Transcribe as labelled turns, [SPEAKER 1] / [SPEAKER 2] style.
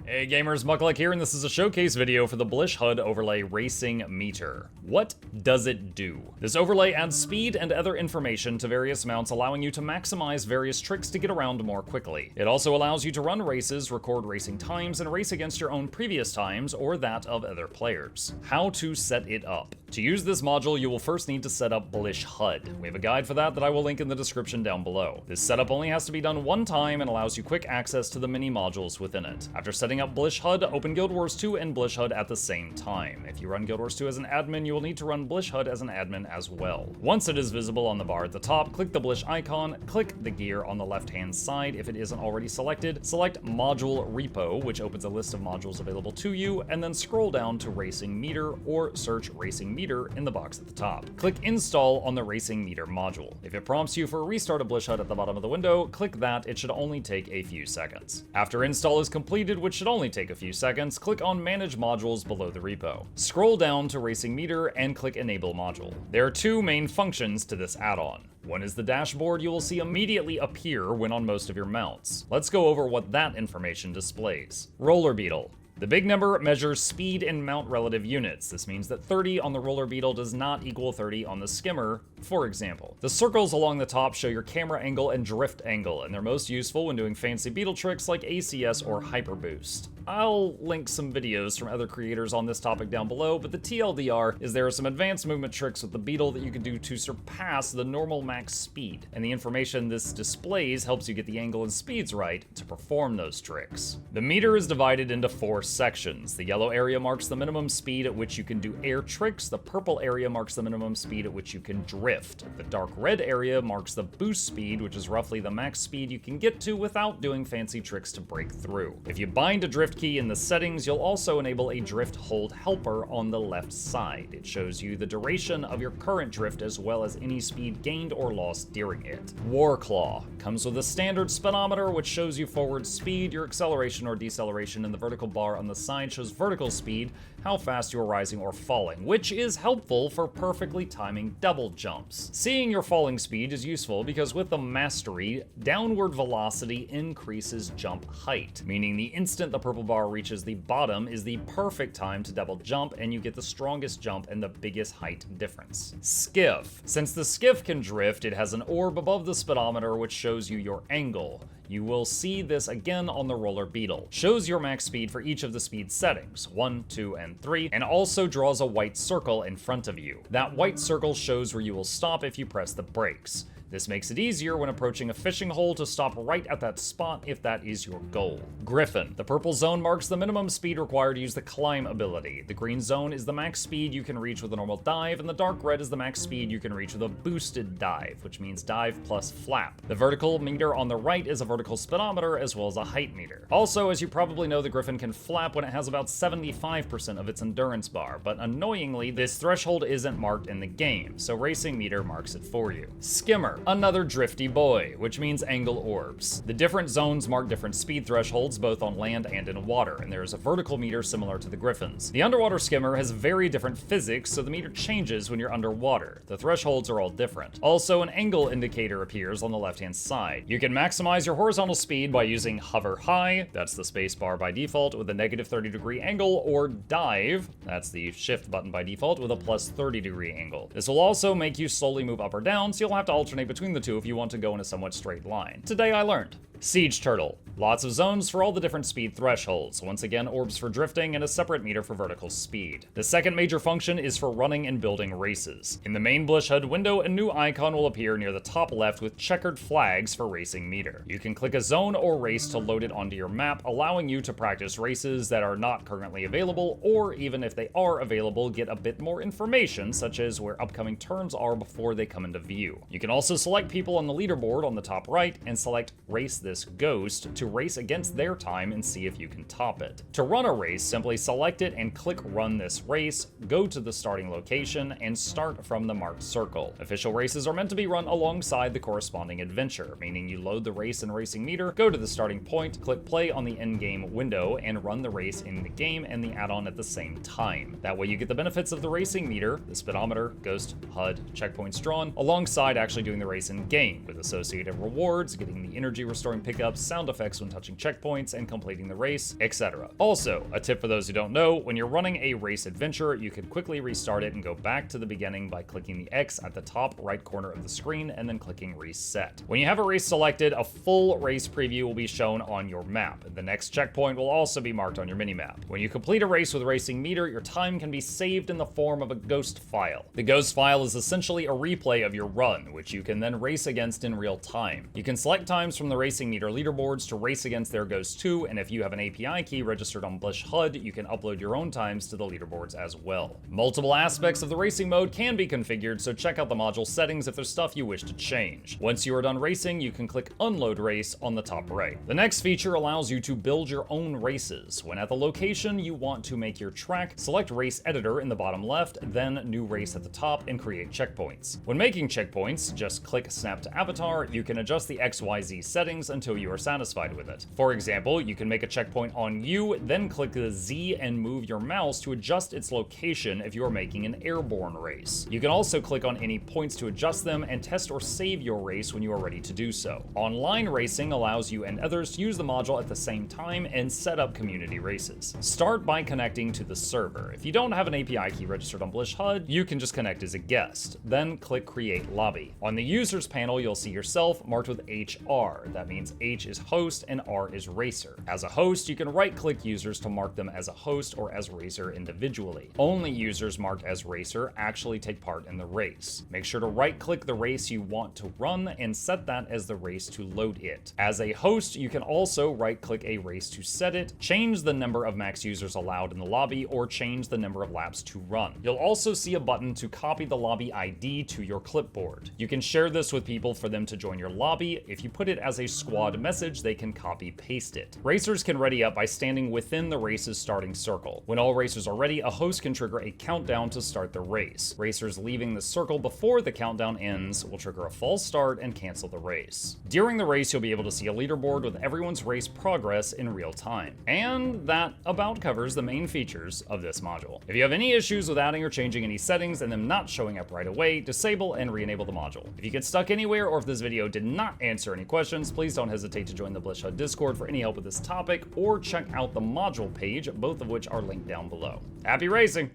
[SPEAKER 1] Hey gamers, Muckluck here, and this is a showcase video for the Blish HUD Overlay Racing Meter. What does it do? This overlay adds speed and other information to various mounts, allowing you to maximize various tricks to get around more quickly. It also allows you to run races, record racing times, and race against your own previous times or that of other players. How to set it up. To use this module, you will first need to set up Blish HUD. We have a guide for that I will link in the description down below. This setup only has to be done one time and allows you quick access to the mini modules within it. After setting up Blish HUD, open Guild Wars 2 and Blish HUD at the same time. If you run Guild Wars 2 as an admin, you will need to run Blish HUD as an admin as well. Once it is visible on the bar at the top, click the Blish icon, click the gear on the left-hand side if it isn't already selected, select Module Repo, which opens a list of modules available to you, and then scroll down to Racing Meter or search Racing Meter in the box at the top. Click Install on the Racing Meter module. If it prompts you for a restart of Blish HUD at the bottom of the window, click that. It should only take a few seconds. After install is completed, which should only take a few seconds, click on Manage Modules below the repo. Scroll down to Racing Meter and click Enable Module. There are two main functions to this add-on. One is the dashboard you will see immediately appear when on most of your mounts. Let's go over what that information displays. Roller Beetle. The big number measures speed in mount relative units. This means that 30 on the Roller Beetle does not equal 30 on the Skimmer, for example. The circles along the top show your camera angle and drift angle, and they're most useful when doing fancy Beetle tricks like ACS or Hyper Boost. I'll link some videos from other creators on this topic down below, but the TLDR is there are some advanced movement tricks with the Beetle that you can do to surpass the normal max speed, and the information this displays helps you get the angle and speeds right to perform those tricks. The meter is divided into 4 sections. The yellow area marks the minimum speed at which you can do air tricks, the purple area marks the minimum speed at which you can drift, the dark red area marks the boost speed, which is roughly the max speed you can get to without doing fancy tricks to break through. If you bind a drift key in the settings, you'll also enable a drift hold helper on the left side. It shows you the duration of your current drift as well as any speed gained or lost during it. Warclaw comes with a standard speedometer which shows you forward speed, your acceleration or deceleration, and the vertical bar on the side shows vertical speed, how fast you are rising or falling, which is helpful for perfectly timing double jumps. Seeing your falling speed is useful because with the mastery, downward velocity increases jump height, meaning the instant the purple bar reaches the bottom is the perfect time to double jump and you get the strongest jump and the biggest height difference. Skiff. Since the Skiff can drift, it has an orb above the speedometer which shows you your angle. You will see this again on the Roller Beetle. Shows your max speed for each of the speed settings, 1, 2, and 3, and also draws a white circle in front of you. That white circle shows where you will stop if you press the brakes. This makes it easier when approaching a fishing hole to stop right at that spot if that is your goal. Griffon. The purple zone marks the minimum speed required to use the climb ability. The green zone is the max speed you can reach with a normal dive, and the dark red is the max speed you can reach with a boosted dive, which means dive plus flap. The vertical meter on the right is a vertical speedometer as well as a height meter. Also, as you probably know, the Griffon can flap when it has about 75% of its endurance bar, but annoyingly, this threshold isn't marked in the game, so Racing Meter marks it for you. Skimmer. Another drifty boy, which means angle orbs. The different zones mark different speed thresholds both on land and in water, and there is a vertical meter similar to the Griffon's. The underwater Skimmer has very different physics, so the meter changes when you're underwater. The thresholds are all different. Also, an angle indicator appears on the left-hand side. You can maximize your horizontal speed by using hover high, that's the space bar by default, with a negative 30-degree angle, or dive, that's the shift button by default, with a plus 30-degree angle. This will also make you slowly move up or down, so you'll have to alternate between the two if you want to go in a somewhat straight line. Today I learned. Siege Turtle. Lots of zones for all the different speed thresholds. Once again, orbs for drifting and a separate meter for vertical speed. The second major function is for running and building races. In the main Blish HUD window, a new icon will appear near the top left with checkered flags for Racing Meter. You can click a zone or race to load it onto your map, allowing you to practice races that are not currently available, or even if they are available, get a bit more information, such as where upcoming turns are before they come into view. You can also select people on the leaderboard on the top right and select Race This Ghost to race against their time and see if you can top it. To run a race, simply select it and click Run This Race, go to the starting location, and start from the marked circle. Official races are meant to be run alongside the corresponding adventure, meaning you load the race in Racing Meter, go to the starting point, click play on the in-game window, and run the race in the game and the add-on at the same time. That way you get the benefits of the Racing Meter, the speedometer, ghost, HUD, checkpoints drawn, alongside actually doing the race in-game, with associated rewards, getting the energy restoring throwing pickups, sound effects when touching checkpoints, and completing the race, etc. Also, a tip for those who don't know, when you're running a race adventure, you can quickly restart it and go back to the beginning by clicking the X at the top right corner of the screen and then clicking reset. When you have a race selected, a full race preview will be shown on your map. The next checkpoint will also be marked on your minimap. When you complete a race with Racing Meter, your time can be saved in the form of a ghost file. The ghost file is essentially a replay of your run, which you can then race against in real time. You can select times from the Racing Meter leaderboards to race against their ghosts too, and if you have an API key registered on Blish HUD, you can upload your own times to the leaderboards as well. Multiple aspects of the racing mode can be configured, so check out the module settings if there's stuff you wish to change. Once you are done racing, you can click Unload Race on the top right. The next feature allows you to build your own races. When at the location you want to make your track, select Race Editor in the bottom left, then New Race at the top, and create checkpoints. When making checkpoints, just click Snap to Avatar. You can adjust the XYZ settings until you are satisfied with it. For example, you can make a checkpoint on you, then click the Z and move your mouse to adjust its location if you are making an airborne race. You can also click on any points to adjust them and test or save your race when you are ready to do so. Online racing allows you and others to use the module at the same time and set up community races. Start by connecting to the server. If you don't have an API key registered on Blish HUD, you can just connect as a guest. Then click Create Lobby. On the users panel, you'll see yourself marked with HR. That means H is host and R is racer. As a host, you can right-click users to mark them as a host or as racer individually. Only users marked as racer actually take part in the race. Make sure to right-click the race you want to run and set that as the race to load it. As a host, you can also right-click a race to set it, change the number of max users allowed in the lobby, or change the number of laps to run. You'll also see a button to copy the lobby ID to your clipboard. You can share this with people for them to join your lobby. If you put it as a squad message, they can copy-paste it. Racers can ready up by standing within the race's starting circle. When all racers are ready, a host can trigger a countdown to start the race. Racers leaving the circle before the countdown ends will trigger a false start and cancel the race. During the race, you'll be able to see a leaderboard with everyone's race progress in real time. And that about covers the main features of this module. If you have any issues with adding or changing any settings and them not showing up right away, disable and re-enable the module. If you get stuck anywhere or if this video did not answer any questions, please don't hesitate to join the Blish HUD Discord for any help with this topic, or check out the module page, both of which are linked down below. Happy racing!